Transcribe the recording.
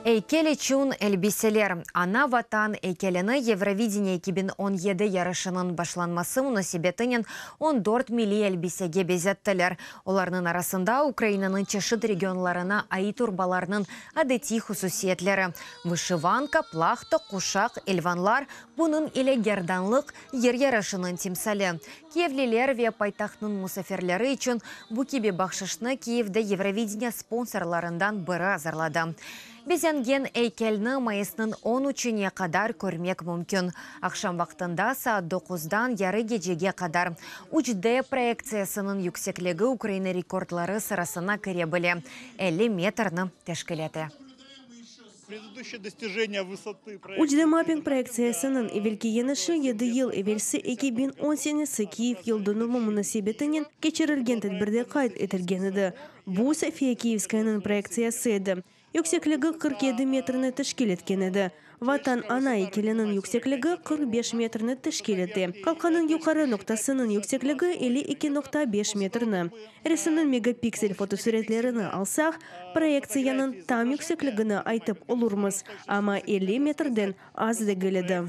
Эйкелі чун элбиселер. Ана ватан эйкеліні Евровидение 2017 ярышының башланмасы мұнасибетінен 14 милли элбисеге безеттілер. Оларның арасында Украинаның чешіт регионларына айы турбаларының адети хусусиетлері. Вышиванка, плахта, кушақ, эльванлар бұның иле герданлық ер ярышының тимсалі. Киевлилер ве пайтахның мұсаферлері үшін бұ кебе бақшышны Киевді Евровидение спонсорларından бірі азарлады. Безенген эйкелні майысының 13-не қадар көрмек мүмкін. Ақшам вақтында саат 9-дан яры гежеге қадар. UHD проекциясының yüksеклігі Украина рекордлары сырасына кіре біле. 50 метрны тәшкілеті. UHD маппинг проекциясының евелки енішы 7 ел евелсі 2010 Киев елдыны мұнасебетінен кечерілген тәдбірде қайт етілгенеді. Бұл София Киевскаяның проекциясы еді. Yüksеклігі 47 метрні тәшкіл еткен еді. Ватан ана екеленің yüksеклігі 45 метрні тәшкіл етті. Қалқаның юқары ноқтасының yüksеклігі 52,5 метрні. Ресінің мегапиксель фотосуретлеріні алсақ, проекцияның там yüksеклігіні айтып олырмыз, ама 50 метрден аз дегіледі.